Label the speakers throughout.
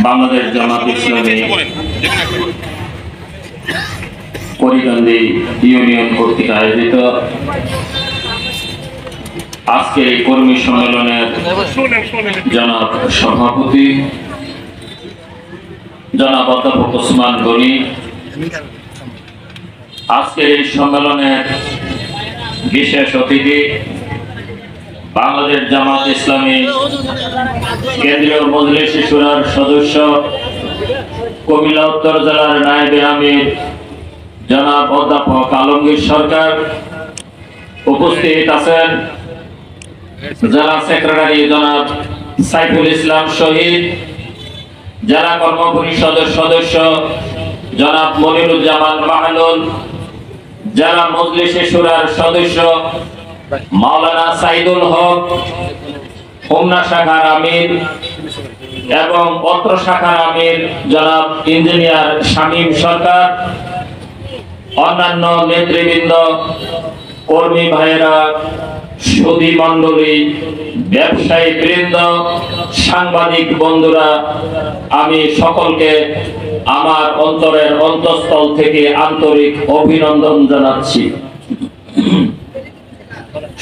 Speaker 1: Bangladesh Jamaat Islami Karikandi union কর্তৃক আয়োজিত আজকের এই কর্মী সম্মেলনের জনাব সভাপতি জনাব অধ্যাপক ওসমান গনি, আজকের এই সম্মেলনের বিশেষ অতিথি বাংলাদেশ জামাত ইসলামী কেন্দ্রীয় মজলিস শুরার সদস্য কুমিল্লা উত্তর জেলার নায়েবে আমির জনাব অধ্যাপক আলমগীর সরকার, উপস্থিত আছেন জেলা সেক্রেটারি জনাব সাইফুল ইসলাম শহীদ, জেলা কর্ম পরিষদের সদস্য জনাব মনিরুজ্জামান মাহলুল, জেলা মজলিস শুরার সদস্য মাওলানা সাইদুল হক, হোমনা শাখার আমির এবং পত্র শাখার আমির জনাব ইঞ্জিনিয়ার শামীম সরকার, অন্যান্য নেতৃবৃন্দ, কর্মী ভাইয়েরা, সুধী মণ্ডলী, ব্যবসায়ী বৃন্দ, সাংবাদিক বন্ধুরা, আমি সকলকে আমার অন্তরের অন্তঃস্থল থেকে আন্তরিক অভিনন্দন জানাচ্ছি।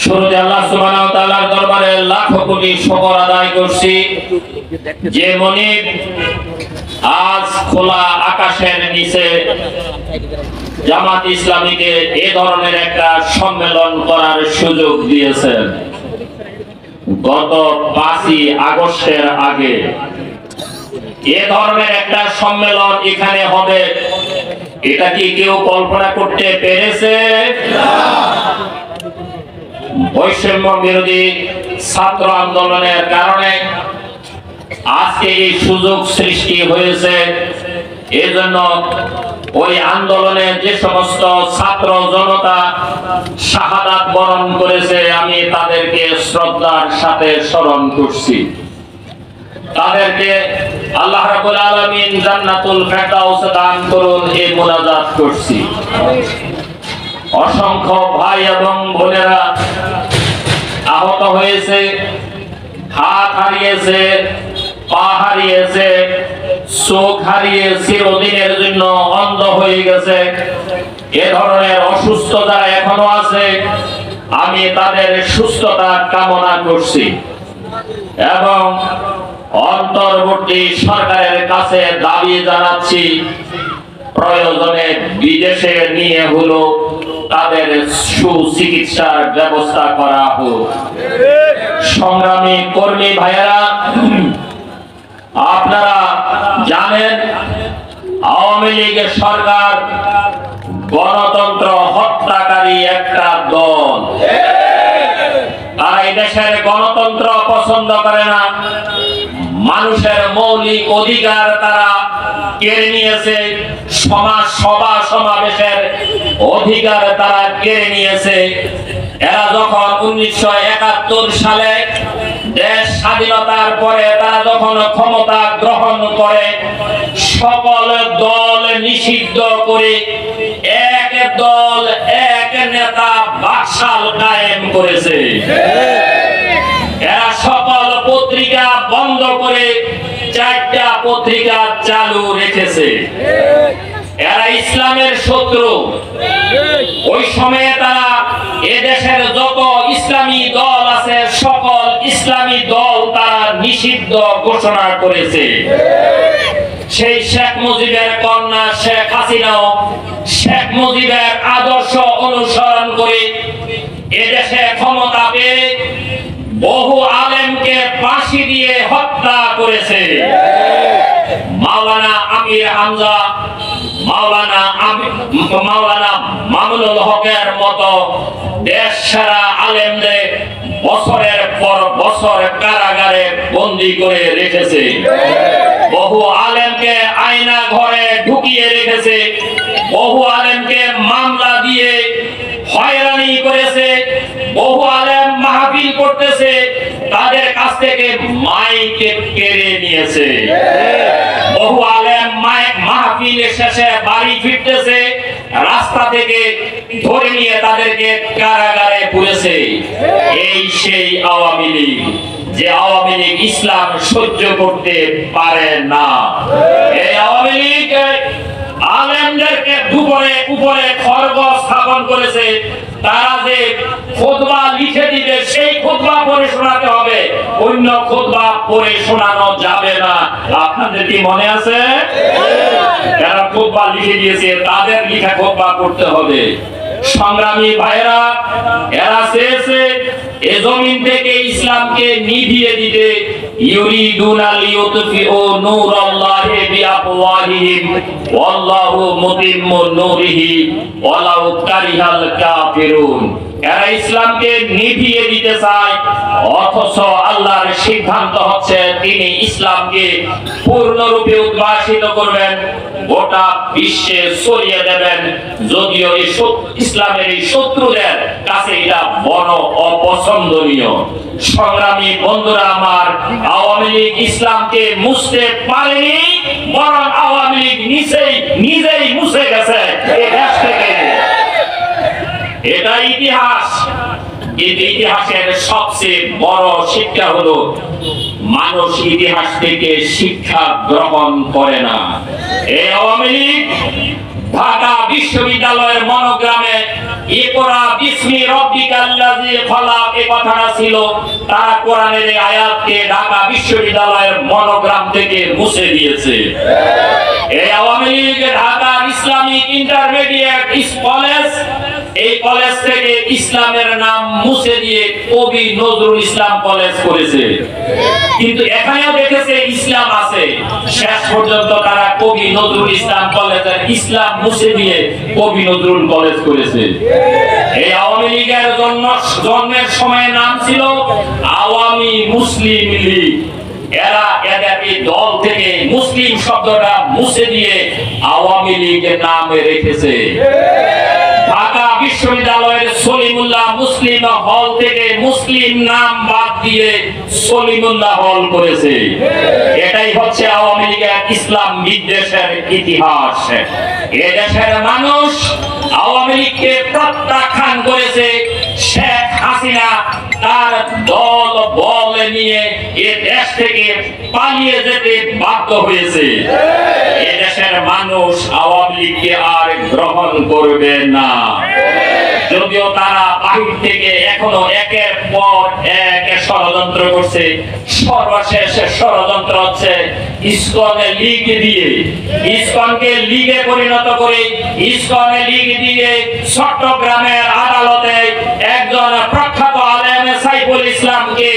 Speaker 1: শুরুতে আল্লাহ সুবহানাহু ওয়া তাআলার দরবারে লাখো কোটি শুকর আদায় করছি যে মনিব আজ খোলা আকাশের নিচে জামাত ইসলামীকে এ ধরনের একটা সম্মেলন করার সুযোগ দিয়েছেন। গত 5ই আগস্টের আগে এ ধরনের একটা সম্মেলন এখানে হবে, এটা কি কেউ কল্পনা করতে পেরেছে? বৈষম্য বিরোধী ছাত্র আন্দোলনের কারণে আজকে এই সুযোগ সৃষ্টি হয়েছে। এজন্য ওই আন্দোলনে যে সমস্ত ছাত্র জনতা শাহাদাত বরণ করেছে, আমি তাদেরকে শ্রদ্ধার সাথে স্মরণ করছি। তাদেরকে আল্লাহ রাব্বুল আলামিন জান্নাতুল ফেরদাউস দান করুন, এই মুনাজাত করছি। অসংখ্য ভাই এবং বোনেরা আহত হয়েছে, হাত হারিয়েছে, পা হারিয়েছে, চোখ হারিয়ে চিরদিনের জন্য অন্ধ হয়ে গেছে। এ ধরনের অসুস্থ যারা এখনো আছে, আমি তাদের সুস্থতা কামনা করছি এবং অন্তর্বর্তী সরকারের কাছে দাবি জানাচ্ছি, প্রয়োজনে বিদেশে নিয়ে হলো তাদের সুচিকিৎসার ব্যবস্থা করা হোক। সংগ্রামী কর্মী ভাইয়েরা, আপনারা জানেন আওয়ামী লীগের সরকার গণতন্ত্র হত্যাকারী একটা দল। তারা এই দেশের গণতন্ত্র পছন্দ করে না, মানুষের মৌলিক অধিকার তারা কেড়ে নিয়েছে, সমাজ সভা সমাবেশের অধিকার তারা কেড়ে নিয়েছে। এরা যখন 1971 সালে দেশ স্বাধীনতার পরে তারা যখন ক্ষমতা গ্রহণ করে, সকল দল নিষিদ্ধ করে এক দল এক নেতা বাকশাল কায়েম করেছে। এরা সকল পত্রিকা বন্ধ করে 4টা পত্রিকা চালু রেখেছে। এরা ইসলামের শত্রু। ওই সময়ে তারা এদেশের যত ইসলামী দল আছে, সকল ইসলামী দল তারা নিষিদ্ধ ঘোষণা করেছে। সেই শেখ মুজিবের কন্যা শেখ হাসিনাও শেখ মুজিবের আদর্শ অনুসরণ করে এদেশে ক্ষমতা পেয়ে বহু আলেমকে ফাঁসি দিয়ে হত্যা করেছে। মাওলানা আমির হামজা, মাওলানা মামুনুল হকের মতো দেশ সেরা আলেমদের বছরের পর বছর কারাগারে বন্দী করে রেখেছে। বহু আলেমকে আয়না ঘরে ঢুকিয়ে রেখেছে, বহু আলেমকে মামলা দিয়ে হয়রানি করেছে, বহু আলেম মাহফিল করতেছে, তাদের কাছ থেকে মাইক কেড়ে নিয়েছে। বহু আলেম মাহফিল শেষে বাড়ি ফিরতেছে, রাস্তা থেকে ধরে নিয়ে তাদেরকে কারাগারে পুরেছে। এই সেই আওয়ামী লীগ, যে আওয়ামী লীগ ইসলাম সহ্য করতে পারে না। এই আওয়ামী লীগ আলেমদেরকে উপরে খড়গ স্থাপন করেছে। তারা যে খুতবা লিখে দিবে সেই খুতবা পড়ে শোনাতে হবে, অন্য খুতবা পড়ে শোনানো যাবে না। আপনাদের কি মনে আছে? যারা খুতবা লিখে দিয়েছে তাদের লিখা খুতবা পড়তে হবে। সংগ্রামী ভাইরা, এরা চেয়েছে এ জমিন থেকে ইসলামকে নিভিয়ে দিতে। ইউরিদুনা লিইউতফিউ নূরাল্লাহি বিআফওয়াহিহিম ওয়াল্লাহু মুতিম্মু নূরিহি ওয়ালাউ কারিহাল কাফিরুন। এরা ইসলামকে নিভিয়ে দিতে চায়, অথচ আল্লাহর সিদ্ধান্ত হচ্ছে তিনি ইসলামকে পূর্ণরূপে উদ্ভাসিত করবেন, গোটা বিশ্বে ছড়িয়ে দেবেন। যদিও ইসলামের এই শত্রুদের কাছে এটা বড় অপছন্দনীয়। সংগ্রামী বন্ধুরা আমার, আওয়ামী লীগ ইসলামকে মুছতে পারেনি, বরং আওয়ামী লীগ নিজেই মুছে গেছে এই দেশ থেকে। এটা ইতিহাস। কিন্তু ইতিহাসের সবচেয়ে বড় শিক্ষা হলো মানুষ ইতিহাস থেকে শিক্ষা গ্রহণ করে না। এই আওয়ামী লীগ ঢাকা বিশ্ববিদ্যালয়ের মনোগ্রামে ইকরা বিসমি রাব্বিকাল্লাযী খলাক এই কথাটা ছিল। তারা কোরআনের এই আয়াতকে ঢাকা বিশ্ববিদ্যালয়ের মনোগ্রাম থেকে মুছে দিয়েছে। এই Awami League Dhaka Islamic intermediate college, এই কলেজ থেকে ইসলামের নাম মুছে দিয়ে কবি নজরুল ইসলাম কলেজ করেছে। কিন্তু এখানেও দেখেছে ইসলাম আছে, শেষ পর্যন্ত তারা কবি নজরুল ইসলাম কলেজের ইসলাম মুছে দিয়ে কবি নজরুল কলেজ করেছে। এই আওয়ামী লীগের জন্মের সময় নাম ছিল আওয়ামী মুসলিম লীগ। এরা এদের এই দল থেকে মুসলিম শব্দটা মুছে দিয়ে আওয়ামী লীগের নাম রেখেছে। ঢাকা বিশ্ববিদ্যালয়ের সলিমুল্লাহ মুসলিম হল থেকে মুসলিম নাম বাদ দিয়ে সলিমুল্লাহ হল করেছে। এটাই হচ্ছে আওয়ামী লীগের ইসলাম বিদ্বেষের ইতিহাস। এ দেশের মানুষ আওয়ামী লীগকে প্রত্যাখ্যান করেছে। শেখ হাসিনা তার দল বল নিয়ে এ দেশ থেকে পালিয়ে যেতে বাধ্য হয়েছে। এ দেশের মানুষ আওয়ামী লীগকে আর গ্রহণ করবে না। যদিও তারা বাহির থেকে এখনো একের পর এক ষড়যন্ত্র করছে। সর্বশেষ ষড়যন্ত্র হচ্ছে ইসকনে লীগ দিয়ে, ইসকনকে লীগে পরিণত করে, ইসকনে লীগ দিয়ে চট্টগ্রামের আদালতে একজন প্রখ্যাত আলেম সাইফুল ইসলামকে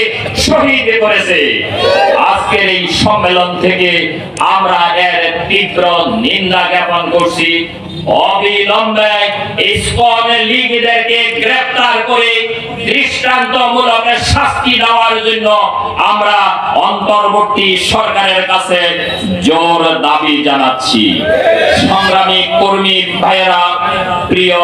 Speaker 1: শহীদ করেছে। আজকের এই সম্মেলন থেকে আমরা এর তীব্র নিন্দা জ্ঞাপন করছি। অবিলম্বে ইসকন লীগদেরকে গ্রেফতার করে দৃষ্টান্তমূলক শাস্তি দেওয়ার জন্য আমরা অন্তর্বর্তী সরকারের কাছে জোর দাবি জানাচ্ছি। সংগ্রামী কর্মী ভাইয়েরা, প্রিয়